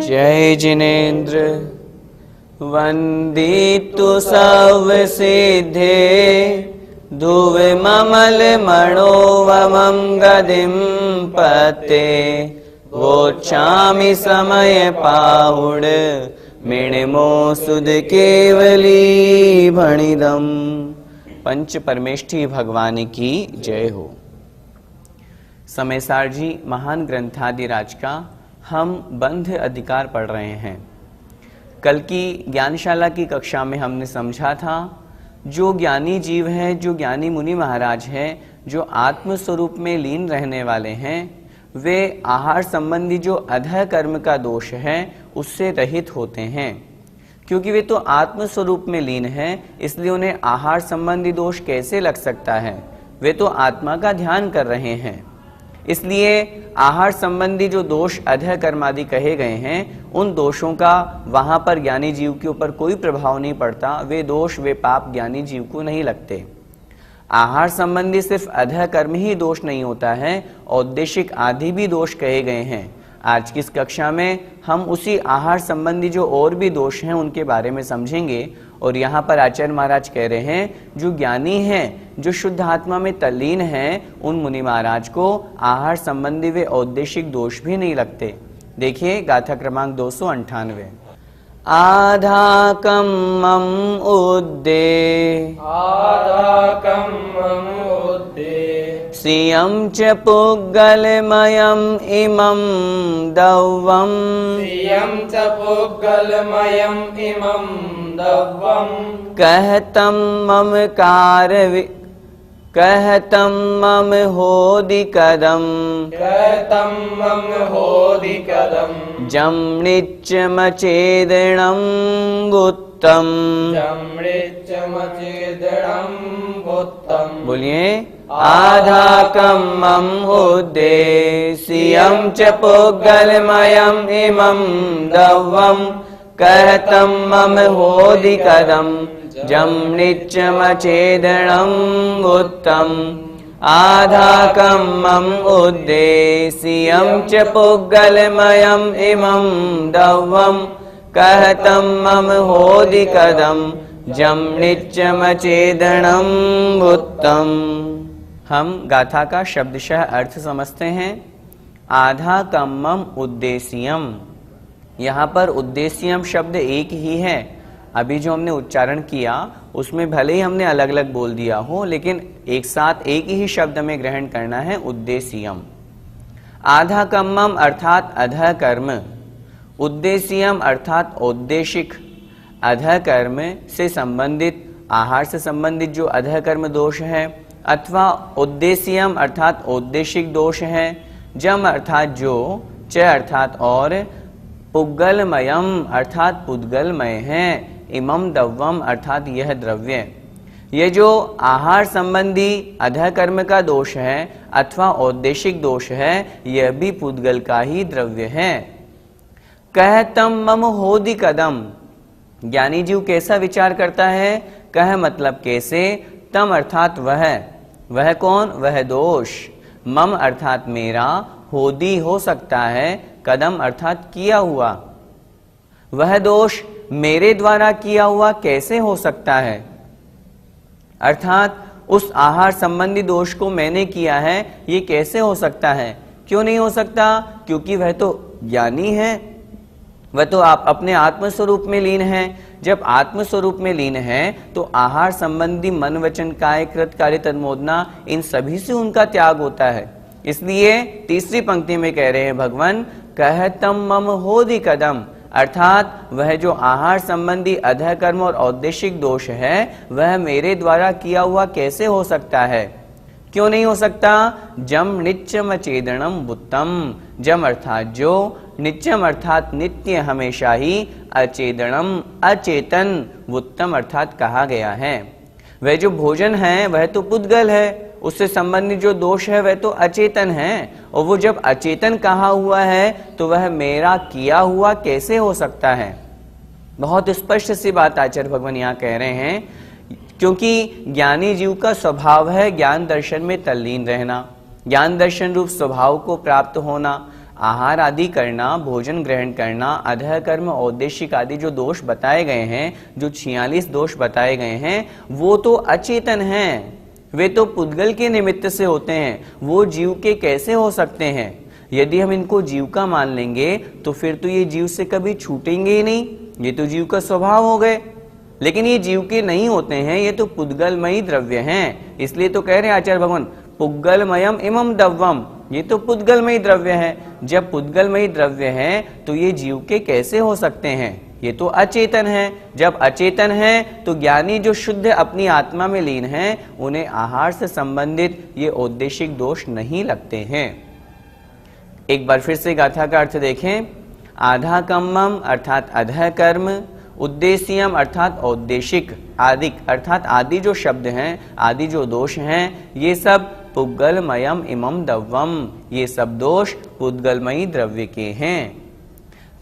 जय जिनेन्द्र वंदितु सर्वसिद्धे धुवे ममल मणोवमं गदिं पते वोच्छामि समय पाहुड मिणिमो सुध केवली भणिदम। पंच परमेष्ठी भगवान की जय हो। समयसार जी महान ग्रंथादिराज का हम बंध अधिकार पढ़ रहे हैं। कल की ज्ञानशाला की कक्षा में हमने समझा था जो ज्ञानी जीव है, जो ज्ञानी मुनि महाराज है, जो आत्म स्वरूप में लीन रहने वाले हैं, वे आहार संबंधी जो अधः कर्म का दोष है उससे रहित होते हैं। क्योंकि वे तो आत्म स्वरूप में लीन है, इसलिए उन्हें आहार संबंधी दोष कैसे लग सकता है? वे तो आत्मा का ध्यान कर रहे हैं। इसलिए आहार संबंधी जो दोष अधः कर्मादि कहे गए हैं, उन दोषों का वहां पर ज्ञानी जीव के ऊपर कोई प्रभाव नहीं पड़ता। वे दोष, वे पाप ज्ञानी जीव को नहीं लगते। आहार संबंधी सिर्फ अधः कर्म ही दोष नहीं होता है, औद्देशिक आदि भी दोष कहे गए हैं। आज की इस कक्षा में हम उसी आहार संबंधी जो और भी दोष हैं उनके बारे में समझेंगे। और यहाँ पर आचार्य महाराज कह रहे हैं जो ज्ञानी हैं, जो शुद्ध आत्मा में तल्लीन हैं, उन मुनि महाराज को आहार संबंधी वे औद्देशिक दोष भी नहीं लगते। देखिए गाथा क्रमांक 298। आधाकं मम उद्दे सियं च पुग्गलमयं इमं दव्वं कहतं मम मम होदि कदम जम्निच्चमचेदणं गुत्तम। बोलिए आधाकं मम उद्देश्यं च पुग्गलमयं इमं दव्वं कहतं मम होदि कदम जम्निच्चमचेदणं गुत्तम। आधाकं मम उद्देश्यं च पुग्गलमयं इमं दव्वं कहतं मम होदि कदम जम्निच्चमचेदणं गुत्तम। हम गाथा का शब्दशः अर्थ समझते हैं। आधा कम्मम उद्देश्यम, यहाँ पर उद्देश्यम शब्द एक ही है। अभी जो हमने उच्चारण किया उसमें भले ही हमने अलग अलग बोल दिया हो, लेकिन एक साथ एक ही शब्द में ग्रहण करना है, उद्देश्यम। आधा कम्मम अर्थात अधः कर्म, उद्देश्यम अर्थात औद्देशिक। अधः कर्म से संबंधित, आहार से संबंधित जो अधः कर्म दोष है, अथवा उद्देश्यम अर्थात औद्देशिक दोष है। जम अर्थात जो, च अर्थात और, पुग्गलमयम अर्थात पुद्गलमय है, इमम दव्वम अर्थात यह द्रव्य। ये जो आहार संबंधी अधः कर्म का दोष है अथवा औद्देशिक दोष है, यह भी पुद्गल का ही द्रव्य है। कहतम मम होदि कदम, ज्ञानी जीव कैसा विचार करता है? कह मतलब कैसे, तम अर्थात वह कौन? वह दोष। मम अर्थात मेरा, होदी हो सकता है, कदम अर्थात किया हुआ। वह दोष मेरे द्वारा किया हुआ कैसे हो सकता है? अर्थात उस आहार संबंधी दोष को मैंने किया है, ये कैसे हो सकता है? क्यों नहीं हो सकता? क्योंकि वह तो ज्ञानी है, वह तो आप अपने आत्म स्वरूप में लीन है। जब आत्म स्वरूप में लीन है तो आहार संबंधी मन वचन काय कृत कार्य तन्मोदना, इन सभी से उनका त्याग होता है। इसलिए तीसरी पंक्ति में कह रहे हैं भगवान, कहतम मम होदि कदम, अर्थात वह जो आहार संबंधी अधः कर्म और औद्देशिक दोष है वह मेरे द्वारा किया हुआ कैसे हो सकता है? क्यों नहीं हो सकता? जम नित्यम अचेदनम वुत्तम। जम अर्थात जो, नित्यम अर्थात नित्य हमेशा ही, अचेदनम अचेतन, वुत्तम अर्थात कहा गया है। वह जो भोजन है वह तो पुद्गल है, उससे संबंधित जो दोष है वह तो अचेतन है, और वो जब अचेतन कहा हुआ है तो वह मेरा किया हुआ कैसे हो सकता है? बहुत स्पष्ट सी बात आचार्य भगवान यहाँ कह रहे हैं, क्योंकि ज्ञानी जीव का स्वभाव है ज्ञान दर्शन में तल्लीन रहना, ज्ञान दर्शन रूप स्वभाव को प्राप्त होना, आहार आदि करना, भोजन ग्रहण करना, अधः कर्म, औद्देशिक आदि जो दोष बताए गए हैं, जो 46 दोष बताए गए हैं, वो तो अचेतन हैं, वे तो पुद्गल के निमित्त से होते हैं, वो जीव के कैसे हो सकते हैं? यदि हम इनको जीव का मान लेंगे तो फिर तो ये जीव से कभी छूटेंगे ही नहीं, ये तो जीव का स्वभाव हो गए। लेकिन ये जीव के नहीं होते हैं, ये तो पुद्गलमयी द्रव्य हैं, इसलिए तो कह रहे हैं आचार्य भगवान पुद्गलमयम इमम दव्वम, ये तो पुद्गलमयी द्रव्य है। जब पुद्गलमयी द्रव्य है तो ये जीव के कैसे हो सकते हैं? ये तो अचेतन है। जब अचेतन है तो ज्ञानी जो शुद्ध अपनी आत्मा में लीन है, उन्हें आहार से संबंधित ये औद्देशिक दोष नहीं लगते हैं। एक बार फिर से गाथा का अर्थ देखें। आधा कम्मम अर्थात अधः कर्म, उद्देश्यम अर्थात औद्देशिक, आदिक अर्थात आदि जो शब्द हैं, आदि जो दोष हैं, ये सब पुद्गलमयम इमम दव्वम, ये सब दोष पुद्गलमयी द्रव्य के हैं।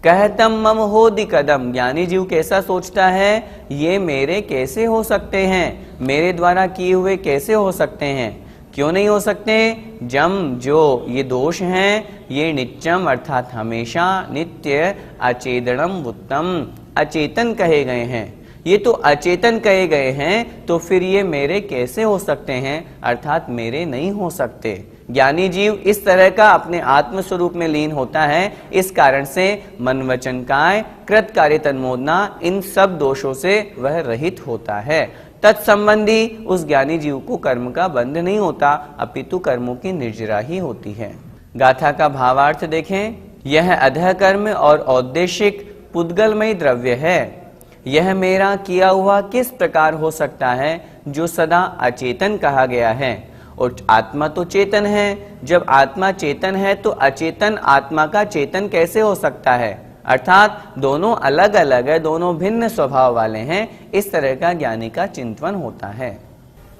कहतम मम होदि कदम, ज्ञानी जीव कैसा सोचता है, ये मेरे कैसे हो सकते हैं, मेरे द्वारा किए हुए कैसे हो सकते हैं? क्यों नहीं हो सकते? जम जो ये दोष हैं, ये नित्यम अर्थात हमेशा, नित्य, अचेदनम वुत्तम, अचेतन कहे गए हैं। ये तो अचेतन कहे गए हैं, तो फिर ये मेरे कैसे हो सकते हैं, अर्थात मेरे नहीं हो सकते। ज्ञानी जीव इस तरह का अपने आत्म स्वरूप में लीन होता है, इस कारण से मन वचन काय, कृत कार्य तन्मोदना, इन सब दोषों से वह रहित होता है। तत्संबंधी उस ज्ञानी जीव को कर्म का बंध नहीं होता, अपितु कर्मों की निर्जरा ही होती है। गाथा का भावार्थ देखें। यह अधः कर्म और औद्देशिक पुद्गलमयी द्रव्य है, यह मेरा किया हुआ किस प्रकार हो सकता है जो सदा अचेतन कहा गया है, और आत्मा तो चेतन है। जब आत्मा चेतन है तो अचेतन आत्मा का चेतन कैसे हो सकता है, अर्थात दोनों अलग अलग है, दोनों भिन्न स्वभाव वाले हैं। इस तरह का ज्ञानी का चिंतन होता है।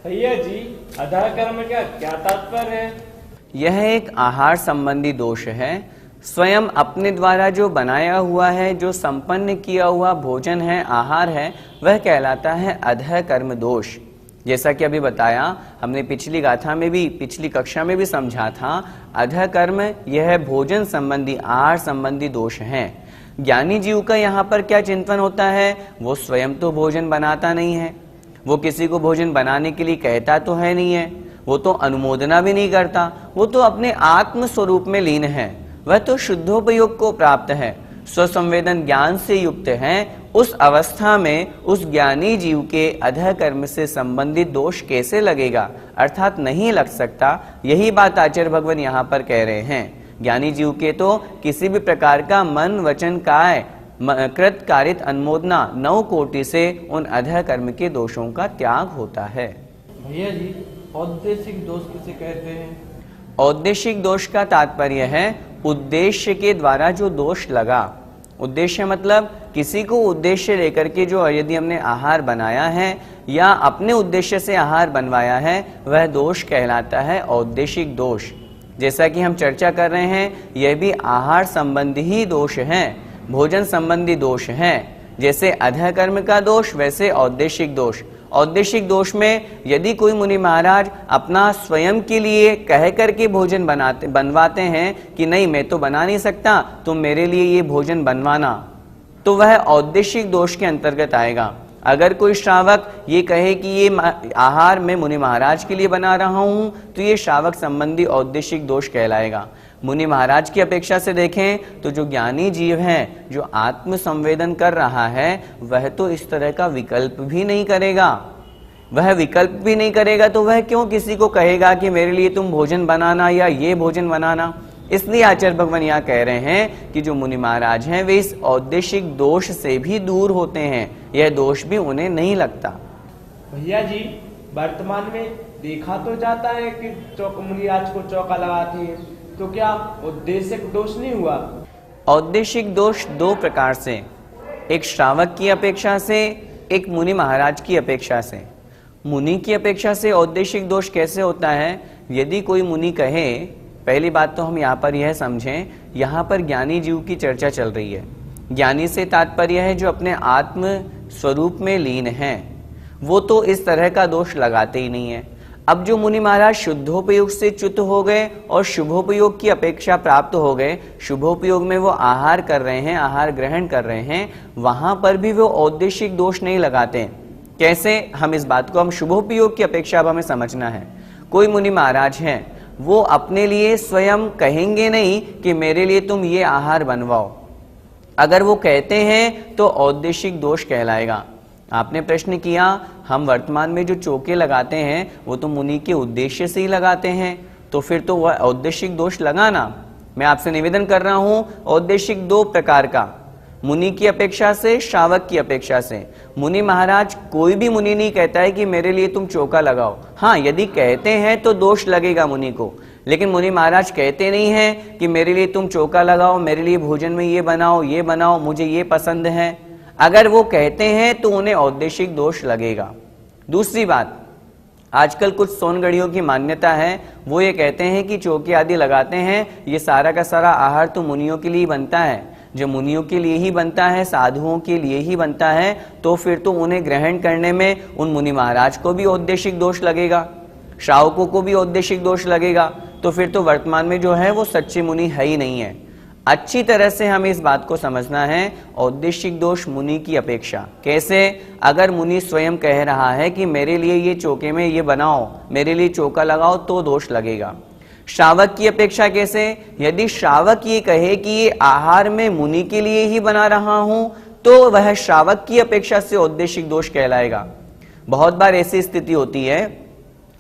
भैया जी, अधः कर्म का क्या तात्पर्य है? यह एक आहार संबंधी दोष है। स्वयं अपने द्वारा जो बनाया हुआ है, जो संपन्न किया हुआ भोजन है, आहार है, वह कहलाता है अधः कर्म दोष। जैसा कि अभी बताया, हमने पिछली गाथा में भी, पिछली कक्षा में भी समझा था, अधः कर्म यह भोजन संबंधी, आहार संबंधी दोष हैं। ज्ञानी जीव का यहाँ पर क्या चिंतन होता है, वो स्वयं तो भोजन बनाता नहीं है, वो किसी को भोजन बनाने के लिए कहता तो है नहीं है, वो तो अनुमोदना भी नहीं करता, वो तो अपने आत्म स्वरूप में लीन है, वह तो शुद्धोपयोग को प्राप्त है, स्वसंवेदन ज्ञान से युक्त है। उस अवस्था में उस ज्ञानी जीव के अधः कर्म से संबंधित दोष कैसे लगेगा, अर्थात नहीं लग सकता। यही बात आचार्य भगवान यहाँ पर कह रहे हैं। ज्ञानी जीव के तो किसी भी प्रकार का मन वचन काय कृत कारित अनुमोदना 9 कोटि से उन अधः कर्म के दोषों का त्याग होता है। भैया जी, औद्देशिक दोष किसे कहते हैं? औद्देशिक दोष का तात्पर्य है उद्देश्य के द्वारा जो दोष लगा। उद्देश्य मतलब किसी को उद्देश्य लेकर के जो, यदि हमने आहार बनाया है या अपने उद्देश्य से आहार बनवाया है, वह दोष कहलाता है औद्देशिक दोष। जैसा कि हम चर्चा कर रहे हैं, यह भी आहार संबंधी ही दोष हैं, भोजन संबंधी दोष हैं। जैसे अधः कर्म का दोष, वैसे औद्देशिक दोष। औद्देशिक दोष में यदि कोई मुनि महाराज अपना स्वयं के लिए कह करके भोजन बनवाते हैं कि नहीं मैं तो बना नहीं सकता, तुम मेरे लिए ये भोजन बनवाना, तो वह औद्देशिक दोष के अंतर्गत आएगा। अगर कोई श्रावक ये कहे कि ये आहार मैं मुनि महाराज के लिए बना रहा हूं, तो ये श्रावक संबंधी औद्देशिक दोष कहलाएगा। मुनि महाराज की अपेक्षा से देखें तो जो ज्ञानी जीव है, जो आत्म संवेदन कर रहा है, वह तो इस तरह का विकल्प भी नहीं करेगा। वह विकल्प भी नहीं करेगा तो वह क्यों किसी को कहेगा कि मेरे लिए तुम भोजन बनाना या ये भोजन बनाना। इसलिए आचार्य भगवान यहाँ कह रहे हैं कि जो मुनि महाराज हैं वे इस औद्देशिक दोष से भी दूर होते हैं, यह दोष भी उन्हें नहीं लगता। भैया जी, वर्तमान में देखा तो जाता है कि मुनि आज को चौका लगाते हैं, तो क्या उद्देश्यक दोष नहीं हुआ? औद्देशिक दोष दो प्रकार से, एक श्रावक की अपेक्षा से, एक मुनि महाराज की अपेक्षा से। मुनि की अपेक्षा से औद्देशिक दोष कैसे होता है? यदि कोई मुनि कहे, पहली बात तो हम यहाँ पर यह समझें, यहाँ पर ज्ञानी जीव की चर्चा चल रही है। ज्ञानी से तात्पर्य है जो अपने आत्म स्वरूप में लीन है, वो तो इस तरह का दोष लगाते ही नहीं है। अब जो मुनि महाराज शुद्धोपयोग से च्युत हो गए और शुभोपयोग की अपेक्षा प्राप्त हो गए, शुभोपयोग में वो आहार कर रहे हैं, आहार ग्रहण कर रहे हैं, वहां पर भी वो औद्देशिक दोष नहीं लगाते। कैसे? हम इस बात को, हम शुभोपयोग की अपेक्षा अब हमें समझना है। कोई मुनि महाराज हैं, वो अपने लिए स्वयं कहेंगे नहीं कि मेरे लिए तुम ये आहार बनवाओ। अगर वो कहते हैं तो औद्देशिक दोष कहलाएगा। आपने प्रश्न किया, हम वर्तमान में जो चौके लगाते हैं वो तो मुनि के उद्देश्य से ही लगाते हैं, तो फिर तो वह औद्देशिक दोष लगाना। मैं आपसे निवेदन कर रहा हूं, औद्देशिक दो प्रकार का, मुनि की अपेक्षा से, श्रावक की अपेक्षा से। मुनि महाराज, कोई भी मुनि नहीं कहता है कि मेरे लिए तुम चौका लगाओ। हाँ, यदि कहते हैं तो दोष लगेगा मुनि को, लेकिन मुनि महाराज कहते नहीं हैं कि मेरे लिए तुम चौका लगाओ, मेरे लिए भोजन में ये बनाओ, मुझे ये पसंद है। अगर वो कहते हैं तो उन्हें औद्देशिक दोष लगेगा। दूसरी बात, आजकल कुछ सोनगढ़ियों की मान्यता है, वो ये कहते हैं कि चौके आदि लगाते हैं, ये सारा का सारा आहार तो मुनियों के लिए बनता है। जो मुनियों के लिए ही बनता है, साधुओं के लिए ही बनता है, तो फिर तो उन्हें ग्रहण करने में उन मुनि महाराज को भी औद्देशिक दोष लगेगा, श्रावकों को भी औद्देशिक दोष लगेगा। तो फिर तो वर्तमान में जो है वो सच्चे मुनि है ही नहीं है। अच्छी तरह से हमें इस बात को समझना है, औद्देशिक दोष मुनि की अपेक्षा। कैसे? अगर मुनि स्वयं कह रहा है कि मेरे लिए ये चौके में ये बनाओ, मेरे लिए चौका लगाओ, तो दोष लगेगा। श्रावक की अपेक्षा कैसे? यदि श्रावक ये कहे कि ये आहार में मुनि के लिए ही बना रहा हूं, तो वह श्रावक की अपेक्षा से औद्देशिक दोष कहलाएगा। बहुत बार ऐसी स्थिति होती है,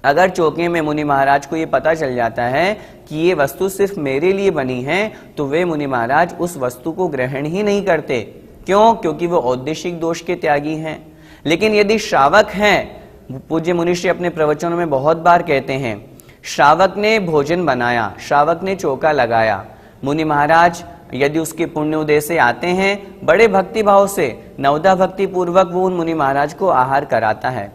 अगर चौके में मुनि महाराज को ये पता चल जाता है कि ये वस्तु सिर्फ मेरे लिए बनी है, तो वे मुनि महाराज उस वस्तु को ग्रहण ही नहीं करते। क्यों? क्योंकि वो औद्देशिक दोष के त्यागी हैं। लेकिन यदि श्रावक हैं, पूज्य मुनिश्री अपने प्रवचनों में बहुत बार कहते हैं, श्रावक ने भोजन बनाया, श्रावक ने चौका लगाया, मुनि महाराज यदि उसके पुण्योदय से आते हैं, बड़े भक्ति भाव से, नवदा भक्ति पूर्वक वो उन मुनि महाराज को आहार कराता है।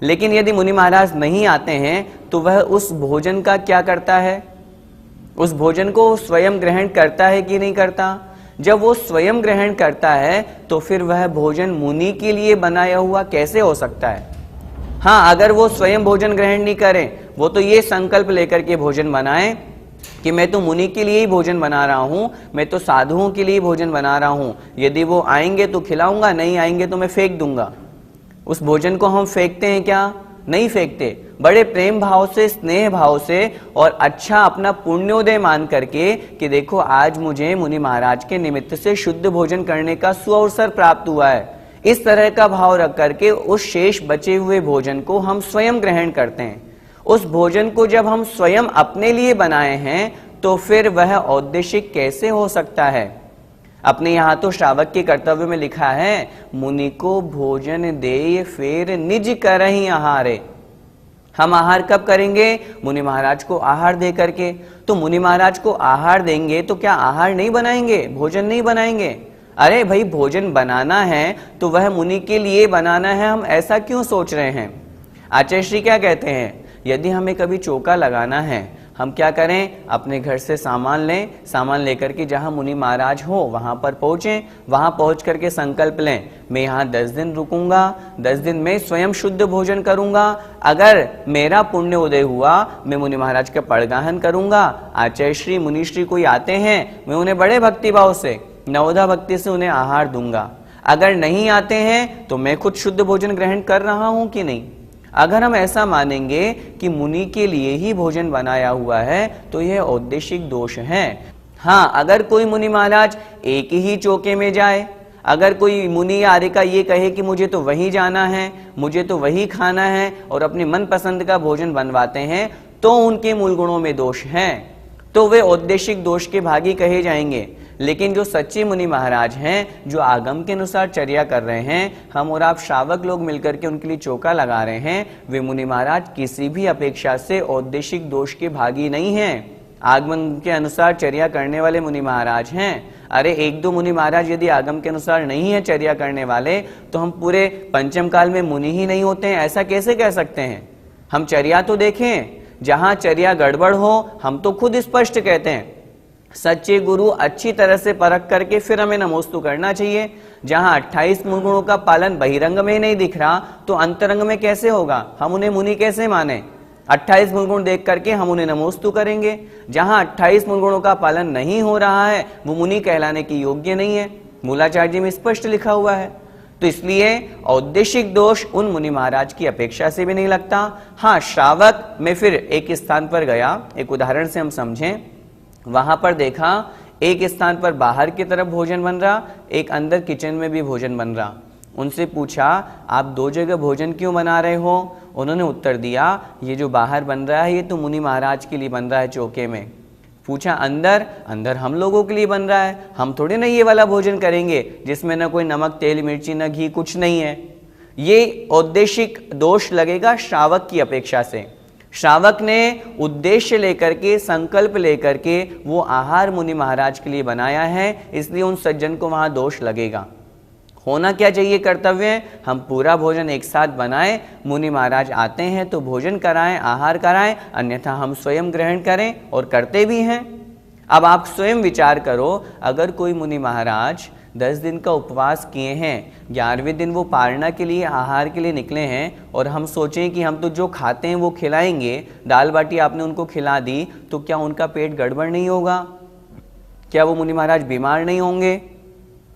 लेकिन यदि मुनि महाराज नहीं आते हैं, तो वह उस भोजन का क्या करता है? उस भोजन को स्वयं ग्रहण करता है कि नहीं करता? जब वो स्वयं ग्रहण करता है, तो फिर वह भोजन मुनि के लिए बनाया हुआ कैसे हो सकता है? हाँ, अगर वो स्वयं भोजन ग्रहण नहीं करें, वो तो ये संकल्प लेकर के भोजन बनाएं कि मैं तो मुनि के लिए ही भोजन बना रहा हूं, मैं तो साधुओं के लिए भोजन बना रहा हूं, यदि वो आएंगे तो खिलाऊंगा, नहीं आएंगे तो मैं फेंक दूंगा। उस भोजन को हम फेंकते हैं क्या? नहीं फेंकते। बड़े प्रेम भाव से, स्नेह भाव से और अच्छा अपना पुण्योदय मान करके कि देखो आज मुझे मुनि महाराज के निमित्त से शुद्ध भोजन करने का सुअवसर प्राप्त हुआ है, इस तरह का भाव रख करके उस शेष बचे हुए भोजन को हम स्वयं ग्रहण करते हैं। उस भोजन को जब हम स्वयं अपने लिए बनाए हैं, तो फिर वह औद्देशिक कैसे हो सकता है? अपने यहाँ तो श्रावक के कर्तव्य में लिखा है, मुनि को भोजन दे फेर निज करहि आहारे। हम आहार कब करेंगे? मुनि महाराज को आहार दे करके। तो मुनि महाराज को आहार देंगे तो क्या आहार नहीं बनाएंगे, भोजन नहीं बनाएंगे? अरे भाई, भोजन बनाना है तो वह मुनि के लिए बनाना है, हम ऐसा क्यों सोच रहे हैं? आचार्य श्री क्या कहते हैं, यदि हमें कभी चौका लगाना है, हम क्या करें? अपने घर से सामान लें, सामान लेकर के जहां मुनि महाराज हो वहां पर पहुंचें, वहां पहुंच करके संकल्प लें, मैं यहाँ 10 दिन रुकूंगा, 10 दिन में स्वयं शुद्ध भोजन करूंगा, अगर मेरा पुण्य उदय हुआ मैं मुनि महाराज का पड़गाहन करूंगा, आचार्य श्री मुनिश्री कोई आते हैं मैं उन्हें बड़े भक्ति भाव से, नवदा भक्ति से उन्हें आहार दूंगा, अगर नहीं आते हैं तो मैं खुद शुद्ध भोजन ग्रहण कर रहा हूं कि नहीं? अगर हम ऐसा मानेंगे कि मुनि के लिए ही भोजन बनाया हुआ है, तो यह औद्देशिक दोष है। हाँ, अगर कोई मुनि महाराज एक ही चौके में जाए, अगर कोई मुनि या आर्यिका ये कहे कि मुझे तो वहीं जाना है, मुझे तो वही खाना है और अपनी मनपसंद का भोजन बनवाते हैं, तो उनके मूल गुणों में दोष है। तो वे औद्देशिक दोष के भागी कहे जाएंगे। लेकिन जो सच्चे मुनि महाराज हैं, जो आगम के अनुसार चर्या कर रहे हैं, हम और आप श्रावक लोग मिलकर के उनके लिए चौका लगा रहे हैं, वे मुनि महाराज किसी भी अपेक्षा से औद्देशिक दोष के भागी नहीं हैं। आगमन के अनुसार चर्या करने वाले मुनि महाराज हैं। अरे एक दो मुनि महाराज यदि आगम के अनुसार नहीं है चर्या करने वाले, तो हम पूरे पंचम काल में मुनि ही नहीं होते हैं, ऐसा कैसे कह सकते हैं? हम चर्या तो देखें, जहां चर्या गड़बड़ हो हम तो खुद स्पष्ट कहते हैं। सच्चे गुरु अच्छी तरह से परख करके फिर हमें नमोस्तु करना चाहिए। जहां 28 मूल गुणों का पालन बहिरंग में नहीं दिख रहा, तो अंतरंग में कैसे होगा? हम उन्हें मुनि कैसे माने? 28 मूल गुण देख करके हम उन्हें नमोस्तु करेंगे। जहां 28 मूल गुणों का पालन नहीं हो रहा है, वो मुनि कहलाने की योग्य नहीं है। मूलाचार्य में स्पष्ट लिखा हुआ है। तो इसलिए औद्देशिक दोष उन मुनि महाराज की अपेक्षा से भी नहीं लगता। हाँ, श्रावक में फिर एक स्थान पर गया, एक उदाहरण से हम समझें। वहां पर देखा एक स्थान पर बाहर की तरफ भोजन बन रहा, एक अंदर किचन में भी भोजन बन रहा। उनसे पूछा, आप दो जगह भोजन क्यों बना रहे हो? उन्होंने उत्तर दिया, ये जो बाहर बन रहा है ये तो मुनि महाराज के लिए बन रहा है चौके में। पूछा, अंदर? अंदर हम लोगों के लिए बन रहा है, हम थोड़े ना ये वाला भोजन करेंगे जिसमें ना कोई नमक तेल मिर्ची न घी कुछ नहीं है। ये औद्देशिक दोष लगेगा श्रावक की अपेक्षा से। श्रावक ने उद्देश्य लेकर के, संकल्प लेकर के वो आहार मुनि महाराज के लिए बनाया है, इसलिए उन सज्जन को वहां दोष लगेगा। होना क्या चाहिए कर्तव्य? हम पूरा भोजन एक साथ बनाएं, मुनि महाराज आते हैं तो भोजन कराएं, आहार कराएं, अन्यथा हम स्वयं ग्रहण करें, और करते भी हैं। अब आप स्वयं विचार करो, अगर कोई मुनि महाराज 10 दिन का उपवास किए हैं, 11वें दिन वो पारणा के लिए, आहार के लिए निकले हैं, और हम सोचें कि हम तो जो खाते हैं वो खिलाएंगे, दाल बाटी आपने उनको खिला दी, तो क्या उनका पेट गड़बड़ नहीं होगा? क्या वो मुनि महाराज बीमार नहीं होंगे?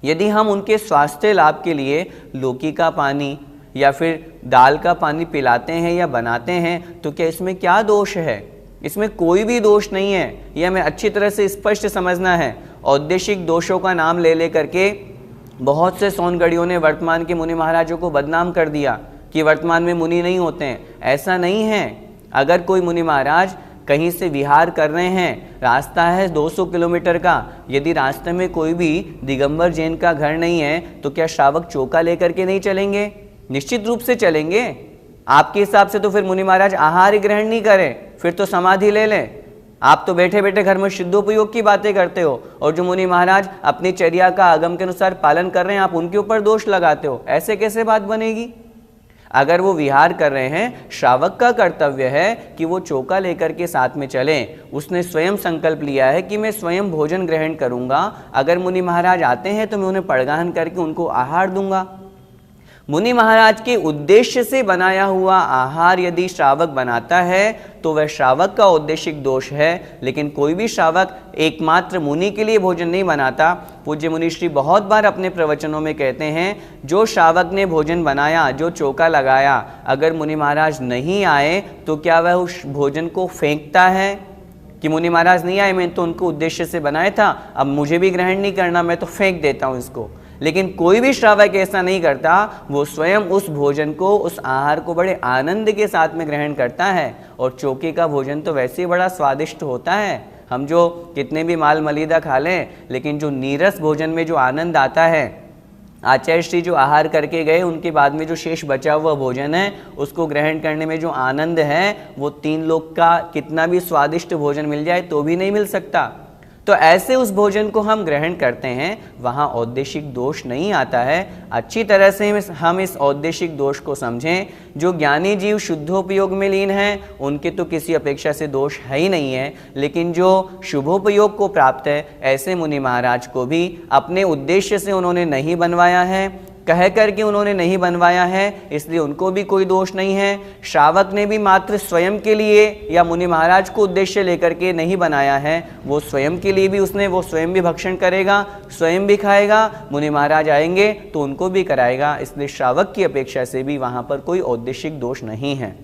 यदि हम उनके स्वास्थ्य लाभ के लिए लौकी का पानी या फिर दाल का पानी पिलाते हैं या बनाते हैं, तो क्या इसमें क्या दोष है? इसमें कोई भी दोष नहीं है। यह हमें अच्छी तरह से स्पष्ट समझना है। औद्देशिक दोषों का नाम ले ले करके बहुत से सोनगढ़ियों ने वर्तमान के मुनि महाराजों को बदनाम कर दिया कि वर्तमान में मुनि नहीं होते हैं। ऐसा नहीं है। अगर कोई मुनि महाराज कहीं से विहार कर रहे हैं, रास्ता है 200 किलोमीटर का, यदि रास्ते में कोई भी दिगंबर जैन का घर नहीं है, तो क्या श्रावक चौका लेकर के नहीं चलेंगे? निश्चित रूप से चलेंगे। आपके हिसाब से तो फिर मुनि महाराज आहार ग्रहण नहीं करें, फिर तो समाधि ले लें। आप तो बैठे बैठे घर में सिद्धोपयोग की बातें करते हो, और जो मुनि महाराज अपनी चर्या का आगम के अनुसार पालन कर रहे हैं, आप उनके ऊपर दोष लगाते हो। ऐसे कैसे बात बनेगी? अगर वो विहार कर रहे हैं, श्रावक का कर्तव्य है कि वो चौका लेकर के साथ में चलें। उसने स्वयं संकल्प लिया है कि मैं स्वयं भोजन ग्रहण करूंगा। अगर मुनि महाराज आते हैं तो मैं उन्हें पड़गाहन करके उनको आहार दूंगा। मुनि महाराज के उद्देश्य से बनाया हुआ आहार यदि श्रावक बनाता है तो वह श्रावक का औद्देशिक दोष है। लेकिन कोई भी श्रावक एकमात्र मुनि के लिए भोजन नहीं बनाता। पूज्य मुनिश्री बहुत बार अपने प्रवचनों में कहते हैं, जो श्रावक ने भोजन बनाया, जो चौका लगाया, अगर मुनि महाराज नहीं आए तो क्या वह उस भोजन को फेंकता है कि मुनि महाराज नहीं आए, मैं तो उनको उद्देश्य से बनाया था, अब मुझे भी ग्रहण नहीं करना, मैं तो फेंक देता हूँ इसको। लेकिन कोई भी श्रावक ऐसा नहीं करता। वो स्वयं उस भोजन को, उस आहार को बड़े आनंद के साथ में ग्रहण करता है। और चौके का भोजन तो वैसे ही बड़ा स्वादिष्ट होता है। हम जो कितने भी माल मलिदा खा लें, लेकिन जो नीरस भोजन में जो आनंद आता है, आचार्य श्री जो आहार करके गए, उनके बाद में जो शेष बचा हुआ भोजन है, उसको ग्रहण करने में जो आनंद है, वो 3 लोक का कितना भी स्वादिष्ट भोजन मिल जाए तो भी नहीं मिल सकता। तो ऐसे उस भोजन को हम ग्रहण करते हैं, वहाँ औद्देशिक दोष नहीं आता है। अच्छी तरह से हम इस औद्देशिक दोष को समझें। जो ज्ञानी जीव शुद्धोपयोग में लीन हैं, उनके तो किसी अपेक्षा से दोष है ही नहीं है। लेकिन जो शुभोपयोग को प्राप्त है, ऐसे मुनि महाराज को भी अपने उद्देश्य से उन्होंने नहीं बनवाया है, कह करके उन्होंने नहीं बनवाया है, इसलिए उनको भी कोई दोष नहीं है। श्रावक ने भी मात्र स्वयं के लिए या मुनि महाराज को उद्देश्य लेकर के नहीं बनाया है। वो स्वयं के लिए भी वो स्वयं भी भक्षण करेगा, स्वयं भी खाएगा, मुनि महाराज आएंगे तो उनको भी कराएगा। इसलिए श्रावक की अपेक्षा से भी वहाँ पर कोई औद्देशिक दोष नहीं है।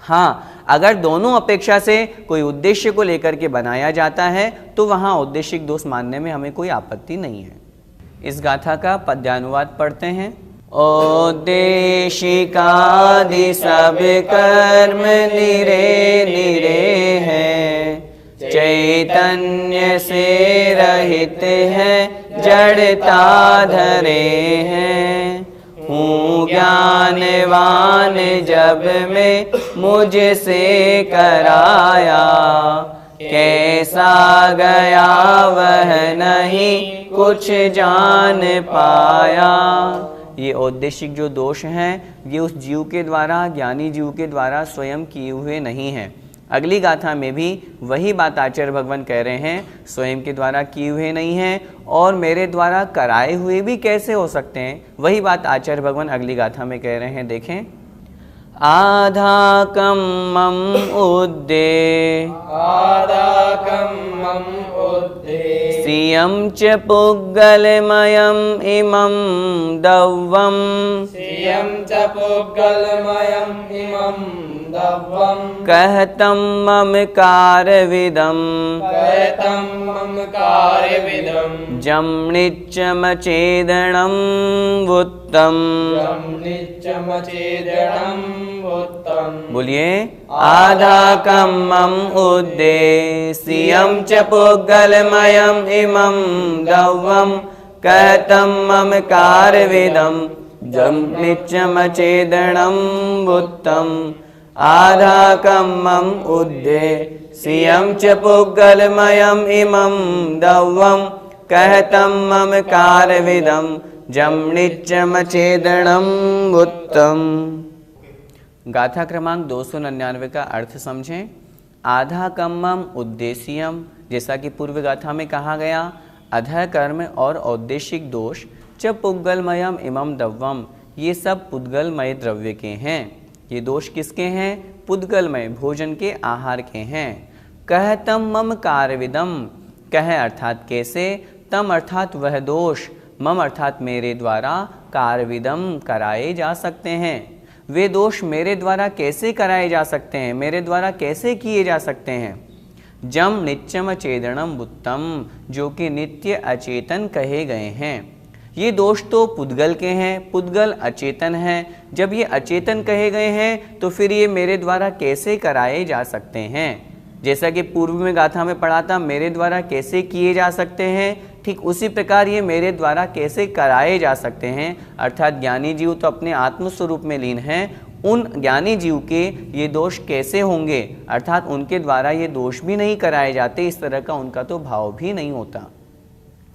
हाँ, अगर दोनों अपेक्षा से कोई उद्देश्य को लेकर के बनाया जाता है तो वहाँ औद्देशिक दोष मानने में हमें कोई आपत्ति नहीं है। इस गाथा का पद्यानुवाद पढ़ते हैं। औद्देशिकादि सब कर्म निरे निरे हैं, चैतन्य से रहित है, जड़ता धरे हैं। हूँ ज्ञानवान जब में मुझसे कराया, कैसा गया वह नहीं कुछ जान पाया। ये औद्देशिक जो दोष हैं ये उस जीव के द्वारा, ज्ञानी जीव के द्वारा स्वयं किए हुए नहीं हैं। अगली गाथा में भी वही बात आचार्य भगवान कह रहे हैं, स्वयं के द्वारा किए हुए नहीं हैं और मेरे द्वारा कराए हुए भी कैसे हो सकते हैं। वही बात आचार्य भगवान अगली गाथा में कह रहे हैं, देखें। आधाकं मम उद्दे, आधाकं मम उद्दे, सियं च पुग्गलमयम् इमं दव्वं, सियं च पुग्गलमयम् इमं दव्वं, कहतं मम कारविदं, कहतं मम कार्यविदं, जम्निच्चमचेदनं वुत्तम। नित्यमचेदनं वुत्तम। बोलिए, आधाकं मम उद्देश्यं च पुग्गलमयम् इमं दव्वं, कहतं मम कारविदं, जम्निच्चमचेदनं वुत्तम। आधाकं मम उद्देश्यं च पुग्गलमयम् इमं दव्वं, कहतं मम कारविदं, जम्निच्चमचेदनं वुत्तम। गाथा क्रमांक 299 का अर्थ समझें। आधाकं मम उद्देश्यम, जैसा कि पूर्व गाथा में कहा गया, अधः कर्म और औद्देशिक दोष च पुद्गलमयम इमं दव्वम, ये सब पुद्गलमय द्रव्य के हैं। ये दोष किसके हैं? पुद्गलमय भोजन के, आहार के हैं। कहतम मम कारविदम, कह अर्थात कैसे, तम अर्थात वह दोष, मम अर्थात मेरे द्वारा, कारविदम कराए जा सकते हैं। वे दोष मेरे द्वारा कैसे कराए जा सकते हैं, मेरे द्वारा कैसे किए जा सकते हैं। जम नित्यम चेदनम बुत्तम, जो कि नित्य अचेतन कहे गए हैं। ये दोष तो पुद्गल के हैं, पुद्गल अचेतन हैं। जब ये अचेतन कहे गए हैं तो फिर ये मेरे द्वारा कैसे कराए जा सकते हैं। जैसा कि पूर्व में गाथा में पढ़ा था, मेरे द्वारा कैसे किए जा सकते हैं, ठीक उसी प्रकार ये मेरे द्वारा कैसे कराए जा सकते हैं। अर्थात ज्ञानी जीव तो अपने आत्मस्वरूप में लीन हैं, उन ज्ञानी जीव के ये दोष कैसे होंगे, अर्थात उनके द्वारा ये दोष भी नहीं कराए जाते, इस तरह का उनका तो भाव भी नहीं होता।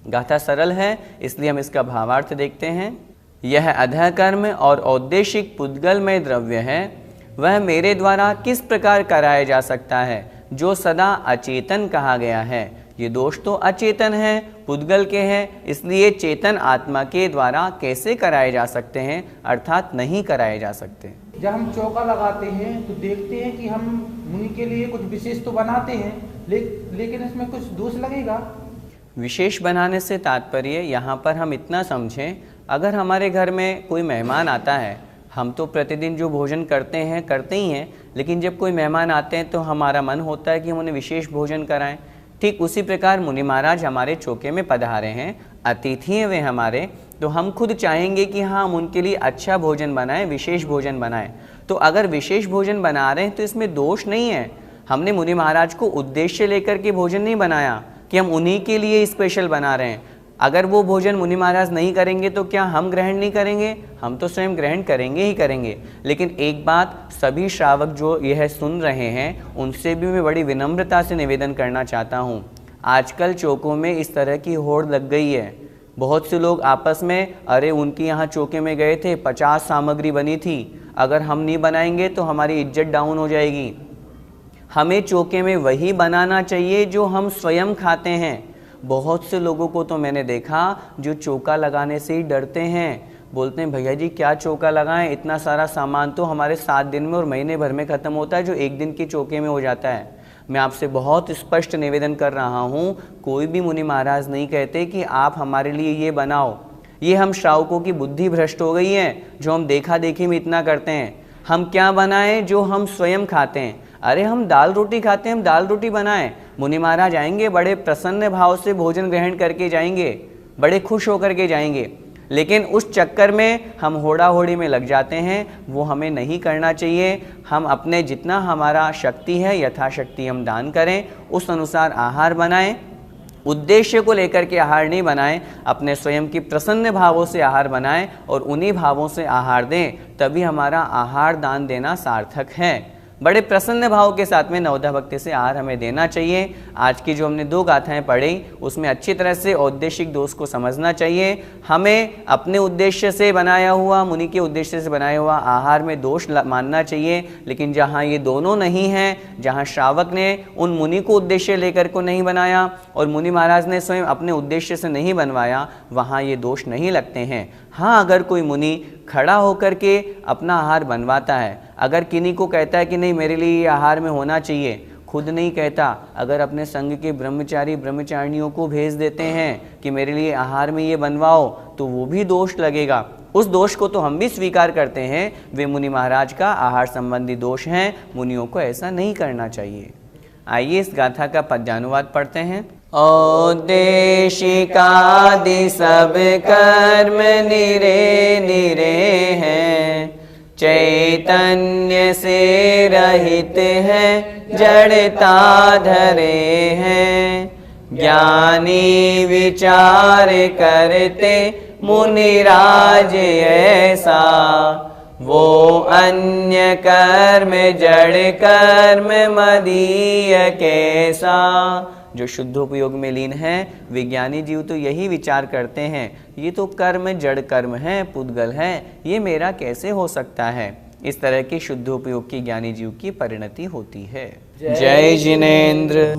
गाथा सरल है, इसलिए हम इसका भावार्थ देखते हैं। यह अधः कर्म और औद्देशिक पुद्गलमय द्रव्य है, वह मेरे द्वारा किस प्रकार कराया जा सकता है, जो सदा अचेतन कहा गया है। ये दोष तो अचेतन है, पुद्गल के हैं, इसलिए चेतन आत्मा के द्वारा कैसे कराए जा सकते हैं, अर्थात नहीं कराए जा सकते। जब हम चौका लगाते हैं तो देखते हैं कि हम मुनि के लिए कुछ विशेष तो बनाते हैं, लेकिन इसमें कुछ दोष लगेगा। विशेष बनाने से तात्पर्य यहाँ पर हम इतना समझें, अगर हमारे घर में कोई मेहमान आता है, हम तो प्रतिदिन जो भोजन करते ही हैं, लेकिन जब कोई मेहमान आते हैं तो हमारा मन होता है कि हम उन्हें विशेष भोजन कराएं। ठीक उसी प्रकार मुनि महाराज हमारे चौके में पधारे हैं, अतिथि हैं वे हमारे, तो हम खुद चाहेंगे कि हाँ, हम उनके लिए अच्छा भोजन बनाएं, विशेष भोजन बनाएं। तो अगर विशेष भोजन बना रहे हैं तो इसमें दोष नहीं है। हमने मुनि महाराज को उद्देश्य लेकर के भोजन नहीं बनाया कि हम उन्हीं के लिए स्पेशल बना रहे हैं। अगर वो भोजन मुनि महाराज नहीं करेंगे तो क्या हम ग्रहण नहीं करेंगे? हम तो स्वयं ग्रहण करेंगे ही करेंगे। लेकिन एक बात सभी श्रावक जो यह सुन रहे हैं उनसे भी मैं बड़ी विनम्रता से निवेदन करना चाहता हूँ। आजकल चौकों में इस तरह की होड़ लग गई है। बहुत से लोग आपस में, अरे उनके यहाँ चौके में गए थे, 50 सामग्री बनी थी, अगर हम नहीं बनाएंगे तो हमारी इज्जत डाउन हो जाएगी। हमें चौके में वही बनाना चाहिए जो हम स्वयं खाते हैं। बहुत से लोगों को तो मैंने देखा जो चौका लगाने से ही डरते हैं, बोलते हैं भैया जी क्या चौका लगाएं, इतना सारा सामान तो हमारे 7 दिन में और महीने भर में ख़त्म होता है, जो एक दिन के चौके में हो जाता है। मैं आपसे बहुत स्पष्ट निवेदन कर रहा हूँ, कोई भी मुनि महाराज नहीं कहते कि आप हमारे लिए ये बनाओ। ये हम श्रावकों की बुद्धि भ्रष्ट हो गई है, जो हम देखा देखी में इतना करते हैं। हम क्या बनाएं जो हम स्वयं खाते हैं? अरे हम दाल रोटी खाते हैं, हम दाल रोटी बनाएं। मुनि महाराज आएंगे, बड़े प्रसन्न भाव से भोजन ग्रहण करके जाएंगे, बड़े खुश होकर के जाएंगे। लेकिन उस चक्कर में हम होड़ा होड़ी में लग जाते हैं, वो हमें नहीं करना चाहिए। हम अपने जितना हमारा शक्ति है यथाशक्ति हम दान करें, उस अनुसार आहार बनाएं। उद्देश्य को लेकर के आहार नहीं बनाएं, अपने स्वयं की प्रसन्न भावों से आहार बनाएं और उन्हीं भावों से आहार दें, तभी हमारा आहार दान देना सार्थक है। बड़े प्रसन्न भाव के साथ में नवधा भक्ति से आहार हमें देना चाहिए। आज की जो हमने 2 गाथाएं पढ़ी उसमें अच्छी तरह से औद्देशिक दोष को समझना चाहिए। हमें अपने उद्देश्य से बनाया हुआ, मुनि के उद्देश्य से बनाया हुआ आहार में दोष मानना चाहिए, लेकिन जहाँ ये दोनों नहीं हैं, जहाँ श्रावक ने उन मुनि को उद्देश्य लेकर को नहीं बनाया और मुनि महाराज ने स्वयं अपने उद्देश्य से नहीं बनवाया, वहाँ ये दोष नहीं लगते हैं। हाँ, अगर कोई मुनि खड़ा होकर के अपना आहार बनवाता है, अगर किन्हीं को कहता है कि नहीं मेरे लिए ये आहार में होना चाहिए, खुद नहीं कहता, अगर अपने संग के ब्रह्मचारी ब्रह्मचारिणियों को भेज देते हैं कि मेरे लिए आहार में ये बनवाओ, तो वो भी दोष लगेगा। उस दोष को तो हम भी स्वीकार करते हैं, वे मुनि महाराज का आहार संबंधी दोष हैं, मुनियों को ऐसा नहीं करना चाहिए। आइए इस गाथा का पद्यानुवाद पढ़ते हैं। औदेशिकादि सब कर्म निरे निरे हैं, चैतन्य से रहित है जड़ता धरे हैं। ज्ञानी विचार करते मुनिराज ऐसा, वो अन्य कर्म जड़ कर्म मदीय कैसा। जो शुद्धोपयोग में लीन है, विज्ञानी जीव तो यही विचार करते हैं, ये तो कर्म जड़ कर्म है, पुद्गल है, ये मेरा कैसे हो सकता है। इस तरह की शुद्धोपयोग की ज्ञानी जीव की परिणति होती है। जय जिनेंद्र।